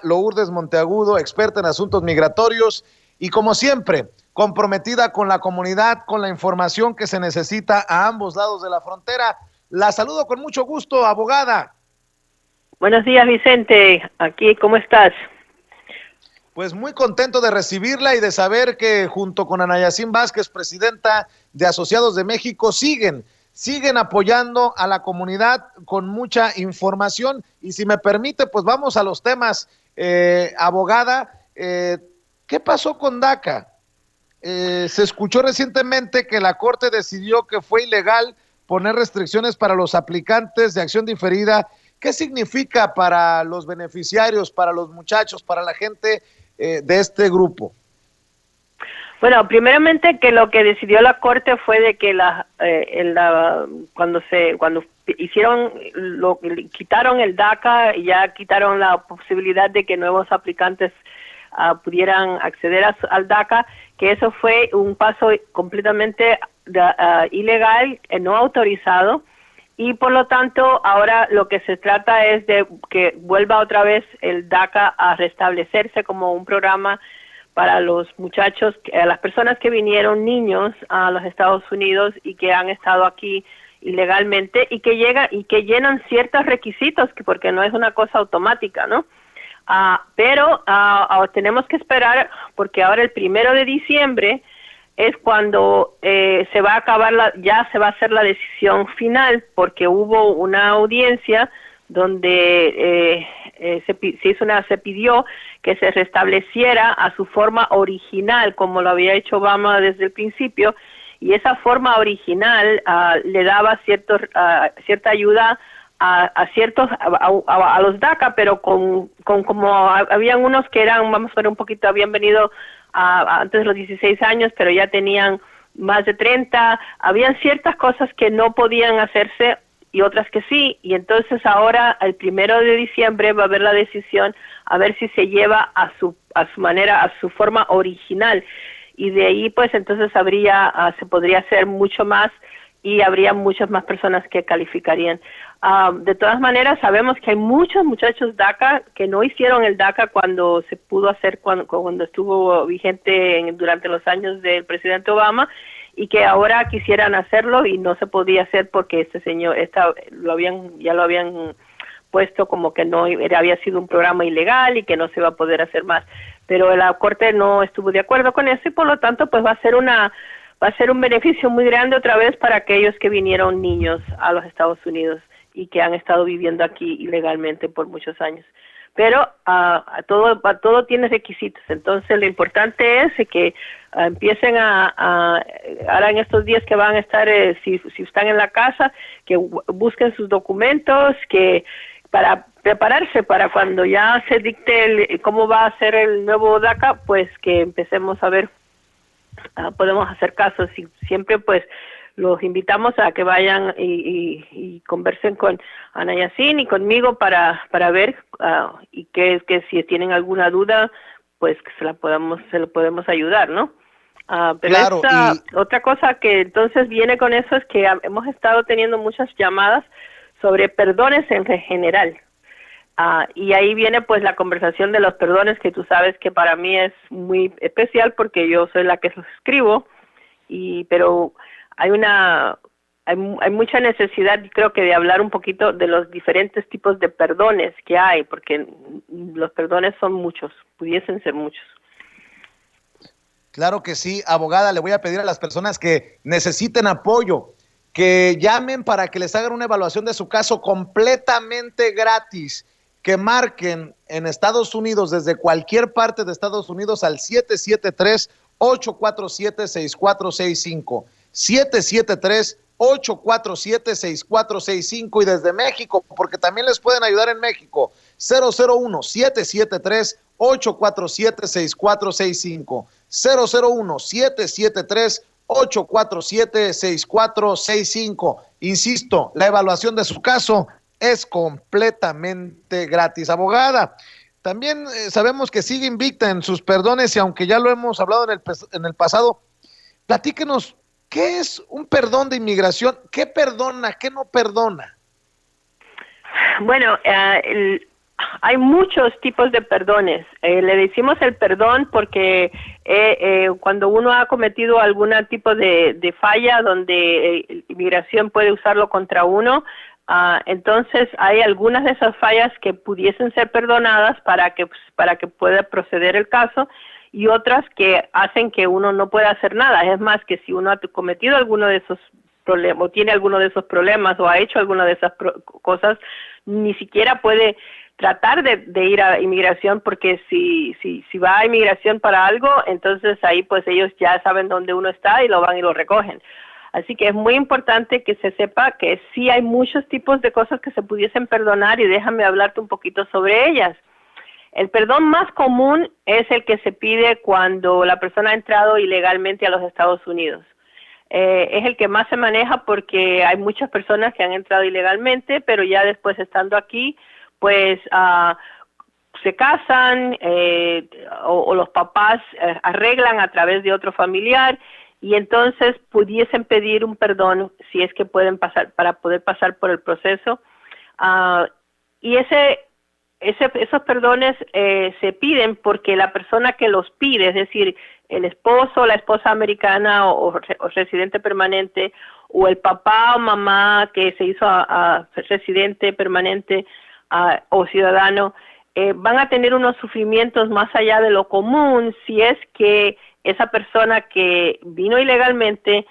Lourdes Monteagudo, experta en asuntos migratorios y como siempre, comprometida con la comunidad, con la información que se necesita a ambos lados de la frontera. La saludo con mucho gusto, abogada. Buenos días, Vicente. Aquí, ¿cómo estás? Pues muy contento de recibirla y de saber que junto con Ana Yacine Vázquez, presidenta de Asociados de México, siguen apoyando a la comunidad con mucha información. Y si me permite, pues vamos a los temas, abogada. ¿Qué pasó con DACA? Se escuchó recientemente que la Corte decidió que fue ilegal poner restricciones para los aplicantes de acción diferida. ¿Qué significa para los beneficiarios, para los muchachos, para la gente de este grupo? Bueno, primeramente que lo que decidió la Corte fue de que cuando quitaron el DACA y ya quitaron la posibilidad de que nuevos aplicantes pudieran acceder al DACA, que eso fue un paso completamente ilegal, no autorizado, y por lo tanto ahora lo que se trata es de que vuelva otra vez el DACA a restablecerse como un programa para los muchachos, las personas que vinieron niños a los Estados Unidos y que han estado aquí ilegalmente y que llenan ciertos requisitos, porque no es una cosa automática, ¿no? Pero tenemos que esperar, porque ahora el 1 de diciembre es cuando se va a acabar ya se va a hacer la decisión final, porque hubo una audiencia donde se pidió que se restableciera a su forma original, como lo había hecho Obama desde el principio, y esa forma original le daba cierta ayuda a los DACA, pero con como habían unos que eran, vamos a ver un poquito, habían venido antes de los 16 años, pero ya tenían más de 30, habían ciertas cosas que no podían hacerse y otras que sí, y entonces ahora el 1 de diciembre va a haber la decisión a ver si se lleva a su manera, a su forma original, y de ahí pues entonces se podría hacer mucho más y habría muchas más personas que calificarían. De todas maneras, sabemos que hay muchos muchachos DACA que no hicieron el DACA cuando se pudo hacer, cuando estuvo vigente durante los años del presidente Obama, y que ahora quisieran hacerlo y no se podía hacer porque este señor ya lo habían puesto como que no había sido un programa ilegal y que no se va a poder hacer más. Pero la Corte no estuvo de acuerdo con eso y por lo tanto pues va a ser un beneficio muy grande otra vez para aquellos que vinieron niños a los Estados Unidos y que han estado viviendo aquí ilegalmente por muchos años. Pero todo tiene requisitos, entonces lo importante es que empiecen ahora en estos días que van a estar, si están en la casa, que busquen sus documentos, que para prepararse para cuando ya se dicte cómo va a ser el nuevo DACA, pues que empecemos a ver, podemos hacer caso. Siempre pues los invitamos a que vayan y conversen con Ana Yacine y conmigo para ver y que si tienen alguna duda, pues que se lo podemos ayudar, ¿no? Pero Claro, otra cosa que entonces viene con eso es que hemos estado teniendo muchas llamadas sobre perdones en general. Y ahí viene pues la conversación de los perdones, que tú sabes que para mí es muy especial porque yo soy la que los escribo, pero hay mucha necesidad, creo que, de hablar un poquito de los diferentes tipos de perdones que hay, porque los perdones son muchos, pudiesen ser muchos. Claro que sí, abogada, le voy a pedir a las personas que necesiten apoyo, que llamen para que les hagan una evaluación de su caso completamente gratis, que marquen en Estados Unidos, desde cualquier parte de Estados Unidos, al 773-847-6465. 773-847-6465 y desde México, porque también les pueden ayudar en México, 001-773-847-6465, 001-773-847-6465. Insisto, la evaluación de su caso es completamente gratis. Abogada, también sabemos que sigue invicta en sus perdones y aunque ya lo hemos hablado en el pasado, platíquenos, ¿qué es un perdón de inmigración? ¿Qué perdona? ¿Qué no perdona? Bueno, Hay muchos tipos de perdones. Le decimos el perdón porque cuando uno ha cometido algún tipo de falla donde inmigración puede usarlo contra uno, entonces hay algunas de esas fallas que pudiesen ser perdonadas para que pueda proceder el caso, y otras que hacen que uno no pueda hacer nada. Es más, que si uno ha cometido alguno de esos problemas, o tiene alguno de esos problemas, o ha hecho alguna de esas cosas, ni siquiera puede tratar de ir a inmigración, porque si va a inmigración para algo, entonces ahí pues ellos ya saben dónde uno está y lo van y lo recogen. Así que es muy importante que se sepa que sí hay muchos tipos de cosas que se pudiesen perdonar, y déjame hablarte un poquito sobre ellas. El perdón más común es el que se pide cuando la persona ha entrado ilegalmente a los Estados Unidos. Es el que más se maneja porque hay muchas personas que han entrado ilegalmente, pero ya después, estando aquí, pues se casan, o los papás arreglan a través de otro familiar, y entonces pudiesen pedir un perdón si es que pueden pasar, para poder pasar por el proceso. Y esos perdones se piden porque la persona que los pide, es decir, el esposo, la esposa americana o residente permanente, o el papá o mamá que se hizo residente permanente o ciudadano, van a tener unos sufrimientos más allá de lo común si es que esa persona que vino ilegalmente,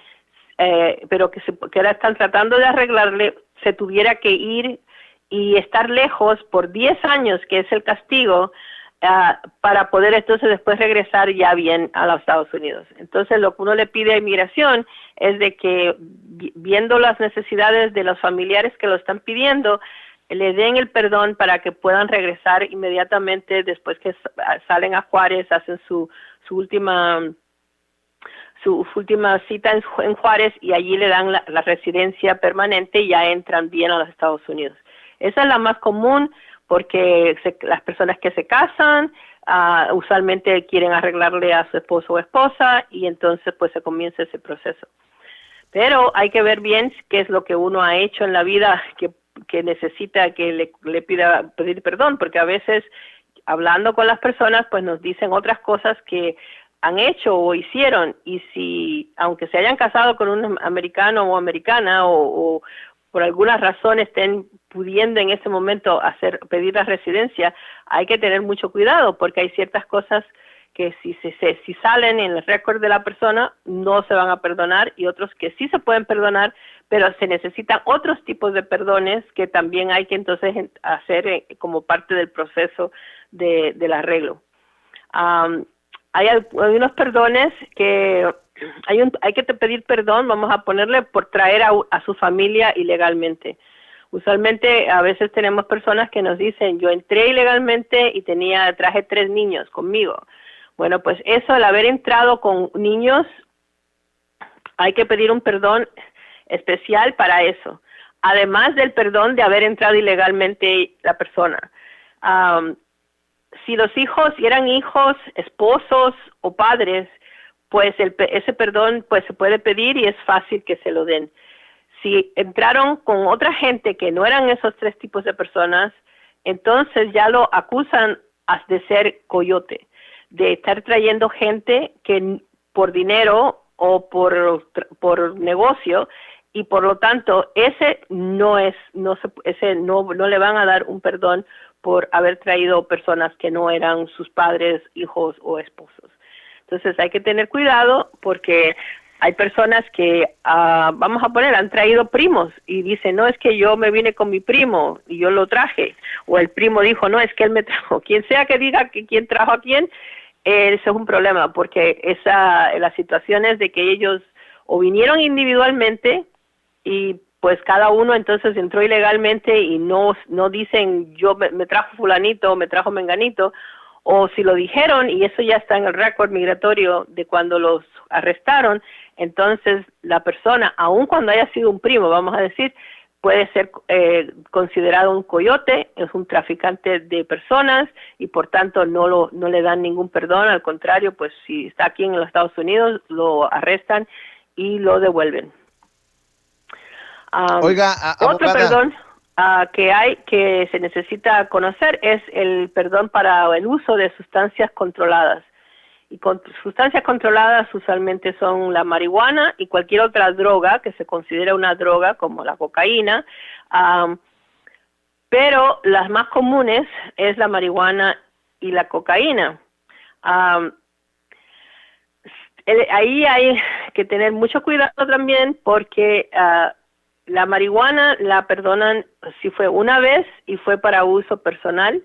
pero que ahora están tratando de arreglarle, se tuviera que ir y estar lejos por 10 años, que es el castigo, para poder entonces después regresar ya bien a los Estados Unidos. Entonces lo que uno le pide a inmigración es de que, viendo las necesidades de los familiares que lo están pidiendo, le den el perdón para que puedan regresar inmediatamente después que salen a Juárez, hacen su última cita en Juárez, y allí le dan la residencia permanente y ya entran bien a los Estados Unidos. Esa es la más común porque las personas que se casan usualmente quieren arreglarle a su esposo o esposa, y entonces pues se comienza ese proceso. Pero hay que ver bien qué es lo que uno ha hecho en la vida que necesita que le pida pedir perdón, porque a veces, hablando con las personas, pues nos dicen otras cosas que han hecho o hicieron, y si, aunque se hayan casado con un americano o americana, o por alguna razón estén pudiendo en ese momento pedir la residencia, hay que tener mucho cuidado, porque hay ciertas cosas que si salen en el récord de la persona no se van a perdonar, y otros que sí se pueden perdonar, pero se necesitan otros tipos de perdones que también hay que entonces hacer como parte del proceso del arreglo. Hay unos perdones que hay que pedir perdón, vamos a ponerle, por traer a su familia ilegalmente. Usualmente a veces tenemos personas que nos dicen, yo entré ilegalmente y traje 3 niños conmigo. Bueno, pues eso, al haber entrado con niños, hay que pedir un perdón especial para eso, además del perdón de haber entrado ilegalmente la persona. Si los hijos eran hijos, esposos o padres, pues ese perdón pues se puede pedir y es fácil que se lo den. Si entraron con otra gente que no eran esos 3 tipos de personas, entonces ya lo acusan de ser coyote, de estar trayendo gente que por dinero o por negocio, y por lo tanto ese no le van a dar un perdón por haber traído personas que no eran sus padres, hijos o esposos. Entonces hay que tener cuidado, porque hay personas que, vamos a poner, han traído primos y dicen, no, es que yo me vine con mi primo y yo lo traje, o el primo dijo, no, es que él me trajo. Quien sea que diga que quién trajo a quién, eso es un problema, porque las situaciones de que ellos o vinieron individualmente y pues cada uno entonces entró ilegalmente y no dicen yo me trajo fulanito o me trajo menganito, o si lo dijeron y eso ya está en el récord migratorio de cuando los arrestaron, entonces la persona, aun cuando haya sido un primo, vamos a decir, puede ser considerado un coyote, es un traficante de personas, y por tanto no le dan ningún perdón. Al contrario, pues si está aquí en los Estados Unidos, lo arrestan y lo devuelven. Oiga, Otro abogada, perdón, que se necesita conocer es el perdón para el uso de sustancias controladas. Y con sustancias controladas usualmente son la marihuana y cualquier otra droga que se considera una droga, como la cocaína, pero las más comunes es la marihuana y la cocaína. Ahí hay que tener mucho cuidado también porque la marihuana la perdonan si fue una vez y fue para uso personal.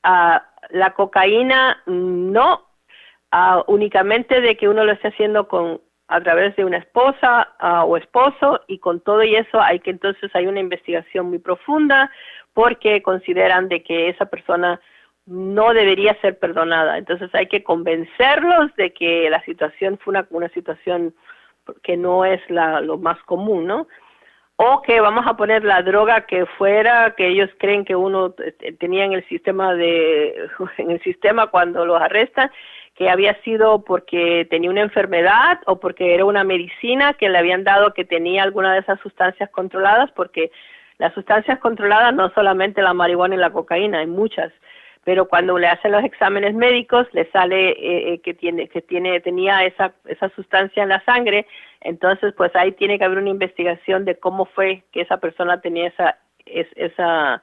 La cocaína no, únicamente de que uno lo esté haciendo a través de una esposa o esposo, y con todo y eso entonces hay una investigación muy profunda porque consideran de que esa persona no debería ser perdonada. Entonces hay que convencerlos de que la situación fue una situación que no es lo más común, ¿no? O que vamos a poner la droga que fuera, que ellos creen que uno tenía en el sistema cuando los arrestan, que había sido porque tenía una enfermedad o porque era una medicina que le habían dado que tenía alguna de esas sustancias controladas, porque las sustancias controladas no solamente la marihuana y la cocaína, hay muchas, pero cuando le hacen los exámenes médicos le sale que tenía esa sustancia en la sangre. Entonces pues ahí tiene que haber una investigación de cómo fue que esa persona tenía esa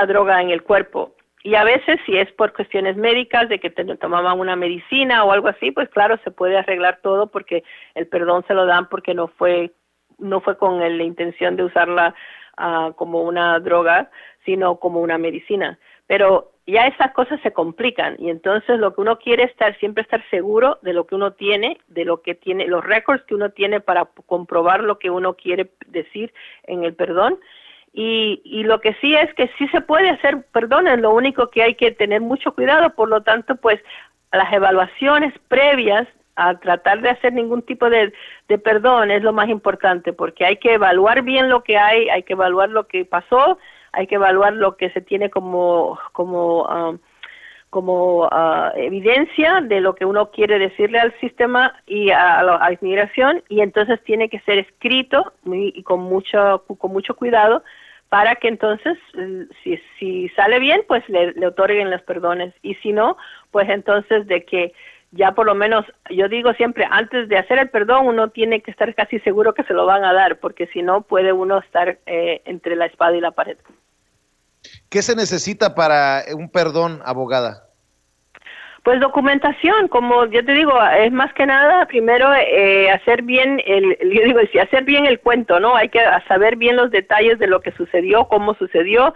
droga en el cuerpo. Y a veces si es por cuestiones médicas, de que tomaban una medicina o algo así, pues claro, se puede arreglar todo porque el perdón se lo dan porque no fue con la intención de usarla como una droga, sino como una medicina. Pero ya esas cosas se complican y entonces lo que uno quiere es siempre estar seguro de lo que uno tiene, de lo que tiene, los récords que uno tiene para comprobar lo que uno quiere decir en el perdón. Y lo que sí es que sí se puede hacer perdones, lo único que hay que tener mucho cuidado. Por lo tanto, pues las evaluaciones previas a tratar de hacer ningún tipo de perdón es lo más importante, porque hay que evaluar bien lo que hay que evaluar lo que pasó, hay que evaluar lo que se tiene como evidencia de lo que uno quiere decirle al sistema y a la inmigración, y entonces tiene que ser escrito y con mucho cuidado para que entonces si sale bien pues le otorguen los perdones, y si no pues entonces de que ya por lo menos, yo digo siempre, antes de hacer el perdón uno tiene que estar casi seguro que se lo van a dar, porque si no puede uno estar entre la espada y la pared. ¿Qué se necesita para un perdón, abogada? Pues documentación, como yo te digo, es más que nada primero hacer bien hacer bien el cuento, ¿no? Hay que saber bien los detalles de lo que sucedió, cómo sucedió.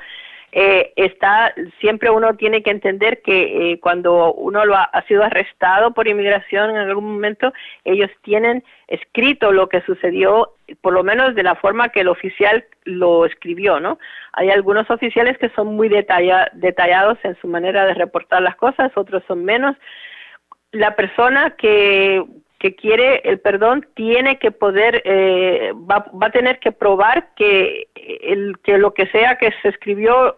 Siempre uno tiene que entender que cuando uno ha sido arrestado por inmigración en algún momento, ellos tienen escrito lo que sucedió, por lo menos de la forma que el oficial lo escribió, ¿no? Hay algunos oficiales que son muy detallados en su manera de reportar las cosas, otros son menos. La persona que quiere el perdón tiene que poder, va a tener que probar que lo que sea que se escribió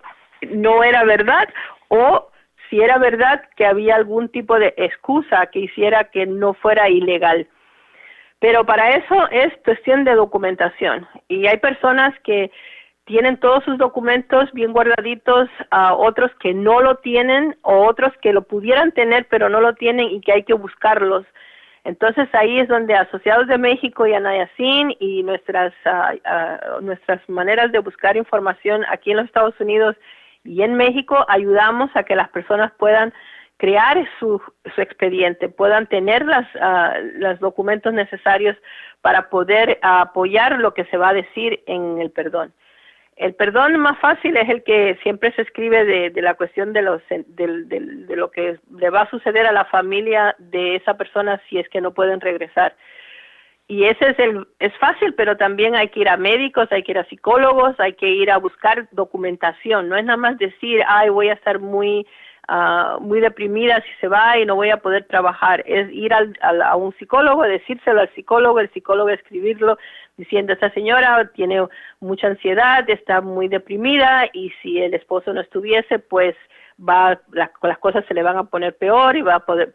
no era verdad, o si era verdad que había algún tipo de excusa que hiciera que no fuera ilegal. Pero para eso es cuestión de documentación, y hay personas que tienen todos sus documentos bien guardaditos, otros que no lo tienen, o otros que lo pudieran tener pero no lo tienen y que hay que buscarlos. Entonces ahí es donde Asociados de México y Anayacin y nuestras maneras de buscar información aquí en los Estados Unidos y en México ayudamos a que las personas puedan crear su expediente, puedan tener los documentos necesarios para poder apoyar lo que se va a decir en el perdón. El perdón más fácil es el que siempre se escribe de la cuestión de lo que le va a suceder a la familia de esa persona si es que no pueden regresar. Y ese es fácil, pero también hay que ir a médicos, hay que ir a psicólogos, hay que ir a buscar documentación. No es nada más decir, voy a estar muy deprimida si se va y no voy a poder trabajar. Es ir a un psicólogo, decírselo al psicólogo, el psicólogo escribirlo diciendo, esta señora tiene mucha ansiedad, está muy deprimida, y si el esposo no estuviese, pues las cosas se le van a poner peor y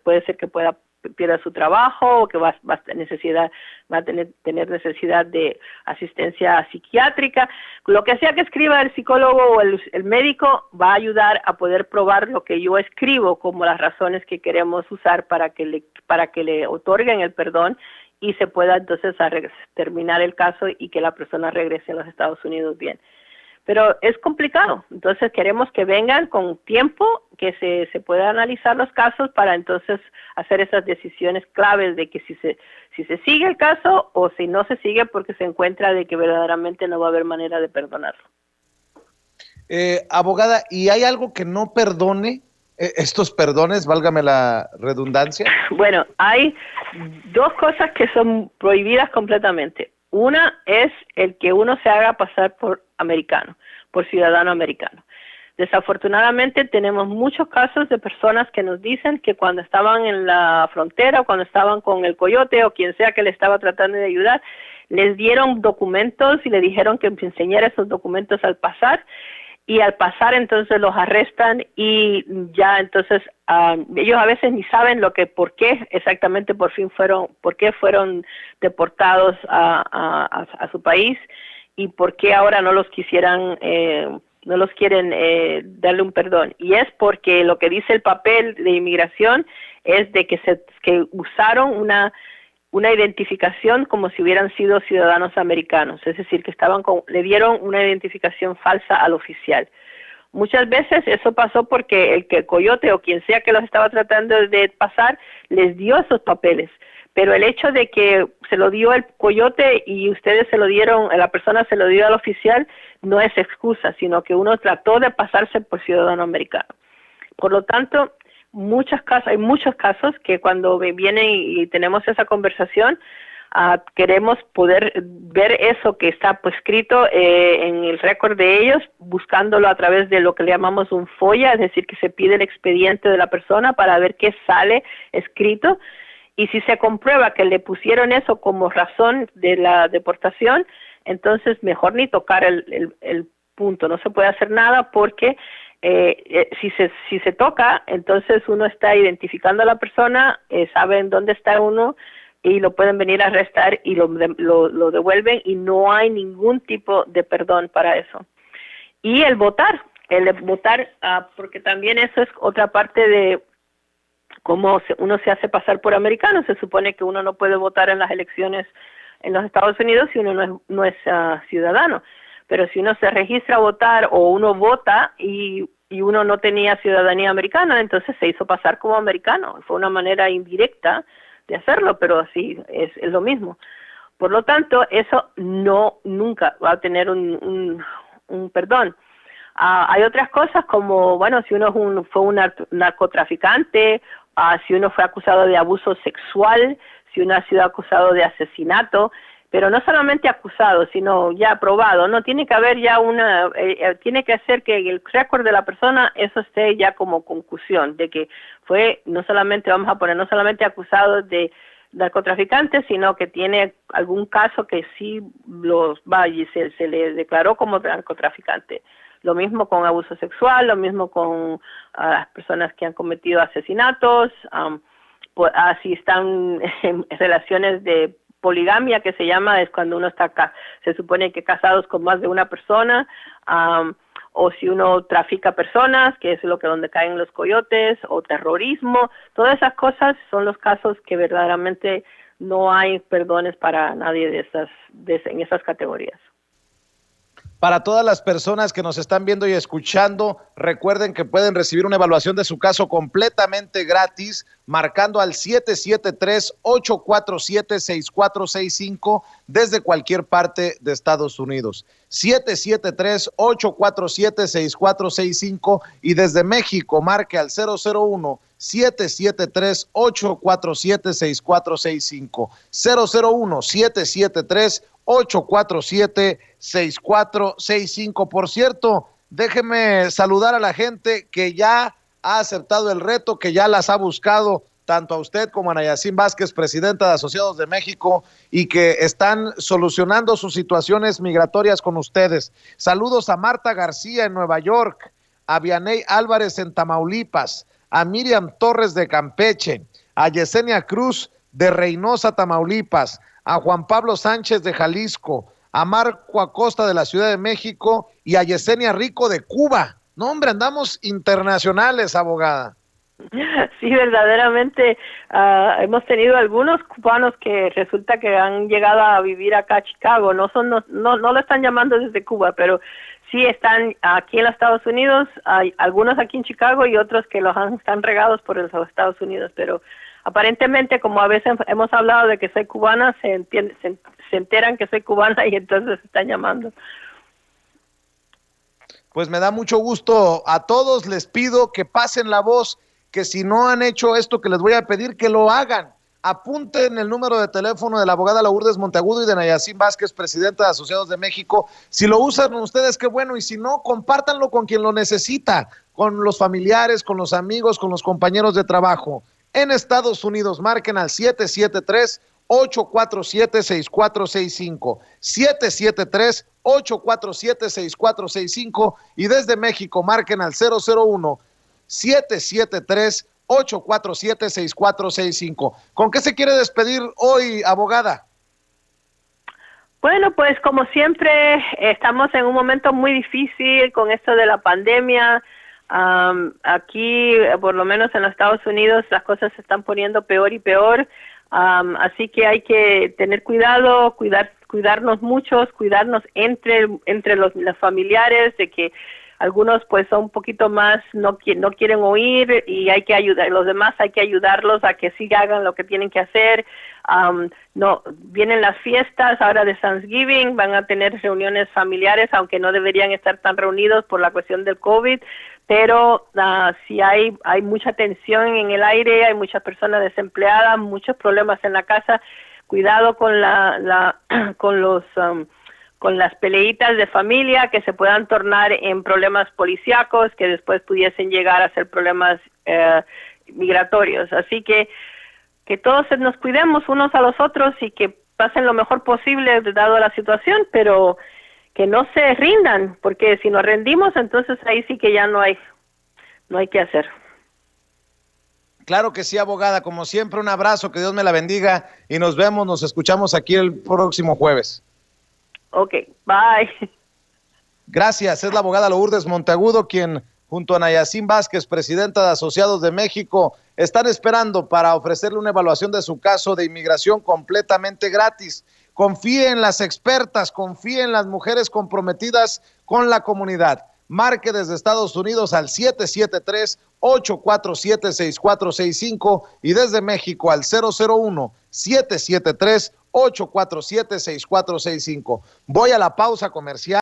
puede ser que pueda pierda su trabajo o que va a tener necesidad de asistencia psiquiátrica. Lo que sea que escriba el psicólogo o el médico va a ayudar a poder probar lo que yo escribo como las razones que queremos usar para que le otorguen el perdón y se pueda entonces terminar el caso y que la persona regrese a los Estados Unidos bien. Pero es complicado, entonces queremos que vengan con tiempo, que se pueda analizar los casos para entonces hacer esas decisiones claves de que si se sigue el caso o si no se sigue porque se encuentra de que verdaderamente no va a haber manera de perdonarlo. Abogada, ¿y hay algo que no perdone estos perdones, válgame la redundancia? Bueno, hay dos cosas que son prohibidas completamente. Una es el que uno se haga pasar por americano, por ciudadano americano. Desafortunadamente tenemos muchos casos de personas que nos dicen que cuando estaban en la frontera, cuando estaban con el coyote o quien sea que le estaba tratando de ayudar, les dieron documentos y le dijeron que enseñara esos documentos al pasar, y al pasar entonces los arrestan y ya entonces ellos a veces ni saben por qué exactamente por qué fueron deportados a su país y por qué ahora no los quieren darle un perdón. Y es porque lo que dice el papel de inmigración es de que usaron una identificación como si hubieran sido ciudadanos americanos, es decir, que le dieron una identificación falsa al oficial. Muchas veces eso pasó porque el coyote o quien sea que los estaba tratando de pasar les dio esos papeles, pero el hecho de que se lo dio el coyote y ustedes se lo dieron, la persona se lo dio al oficial, no es excusa, sino que uno trató de pasarse por ciudadano americano. Por lo tanto, hay muchos casos que cuando vienen y tenemos esa conversación, queremos poder ver eso que está escrito en el récord de ellos, buscándolo a través de lo que le llamamos un FOIA, es decir, que se pide el expediente de la persona para ver qué sale escrito, y si se comprueba que le pusieron eso como razón de la deportación, entonces mejor ni tocar el punto, no se puede hacer nada porque si se toca, entonces uno está identificando a la persona, saben dónde está uno y lo pueden venir a arrestar y lo devuelven y no hay ningún tipo de perdón para eso. Y el votar, porque también eso es otra parte de cómo uno se hace pasar por americano. Se supone que uno no puede votar en las elecciones en los Estados Unidos si uno no es ciudadano. Pero si uno se registra a votar o uno vota y uno no tenía ciudadanía americana, entonces se hizo pasar como americano. Fue una manera indirecta de hacerlo, pero sí, es lo mismo. Por lo tanto, eso nunca va a tener un perdón. Hay otras cosas como, bueno, si uno fue un narcotraficante, si uno fue acusado de abuso sexual, si uno ha sido acusado de asesinato, pero no solamente acusado, sino ya probado, ¿no? Tiene que haber ya tiene que hacer que el récord de la persona, eso esté ya como conclusión, de que fue no solamente acusado de narcotraficante, sino que tiene algún caso que sí se le declaró como narcotraficante. Lo mismo con abuso sexual, lo mismo con las personas que han cometido asesinatos, si están en relaciones de poligamia, que se llama, es cuando uno se supone que casados con más de una persona, o si uno trafica personas, que es donde caen los coyotes, o terrorismo. Todas esas cosas son los casos que verdaderamente no hay perdones para nadie en esas categorías. Para todas las personas que nos están viendo y escuchando, recuerden que pueden recibir una evaluación de su caso completamente gratis marcando al 773-847-6465 desde cualquier parte de Estados Unidos. 773-847-6465 y desde México marque al 001-773-847-6465. 001-773-847-6465. Por cierto, déjeme saludar a la gente que ya ha aceptado el reto, que ya las ha buscado, tanto a usted como a Nayacín Vázquez, presidenta de Asociados de México, y que están solucionando sus situaciones migratorias con ustedes. Saludos a Marta García en Nueva York, a Vianey Álvarez en Tamaulipas, a Miriam Torres de Campeche, a Yesenia Cruz de Reynosa, Tamaulipas, a Juan Pablo Sánchez de Jalisco, a Marco Acosta de la Ciudad de México y a Yesenia Rico de Cuba. No, hombre, andamos internacionales, abogada. Sí, verdaderamente hemos tenido algunos cubanos que resulta que han llegado a vivir acá a Chicago. No lo están llamando desde Cuba, pero sí están aquí en los Estados Unidos. Hay algunos aquí en Chicago y otros que están regados por los Estados Unidos. Pero aparentemente, como a veces hemos hablado de que soy cubana, se enteran que soy cubana y entonces están llamando. Pues me da mucho gusto. A todos les pido que pasen la voz, que si no han hecho esto que les voy a pedir, que lo hagan. Apunten el número de teléfono de la abogada Lourdes Monteagudo y de Nayacín Vázquez, presidenta de Asociados de México. Si lo usan ustedes, qué bueno, y si no, compártanlo con quien lo necesita, con los familiares, con los amigos, con los compañeros de trabajo. En Estados Unidos, marquen al 773-847-6465, 773-847-6465, y desde México, marquen al 001-773-847-6465. ¿Con qué se quiere despedir hoy, abogada? Bueno, pues como siempre, estamos en un momento muy difícil con esto de la pandemia. Aquí, por lo menos en los Estados Unidos, las cosas se están poniendo peor y peor. Así que hay que tener cuidado, cuidarnos muchos, cuidarnos entre los familiares, de que algunos pues son un poquito más, no quieren oír, y hay que ayudar, los demás hay que ayudarlos a que sí hagan lo que tienen que hacer. No, vienen las fiestas ahora de Thanksgiving, van a tener reuniones familiares, aunque no deberían estar tan reunidos por la cuestión del COVID, pero sí hay mucha tensión en el aire, hay muchas personas desempleadas, muchos problemas en la casa. Cuidado con con las peleitas de familia que se puedan tornar en problemas policíacos que después pudiesen llegar a ser problemas migratorios. Así que todos nos cuidemos unos a los otros y que pasen lo mejor posible dado la situación, pero que no se rindan, porque si nos rendimos, entonces ahí sí que ya no hay que hacer. Claro que sí, abogada. Como siempre, un abrazo, que Dios me la bendiga y nos escuchamos aquí el próximo jueves. Ok, bye. Gracias. Es la abogada Lourdes Monteagudo, quien junto a Nayacín Vázquez, presidenta de Asociados de México, están esperando para ofrecerle una evaluación de su caso de inmigración completamente gratis. Confíe en las expertas, confíe en las mujeres comprometidas con la comunidad. Marque desde Estados Unidos al 773-847-6465 y desde México al 001-773-847-6465. Voy a la pausa comercial.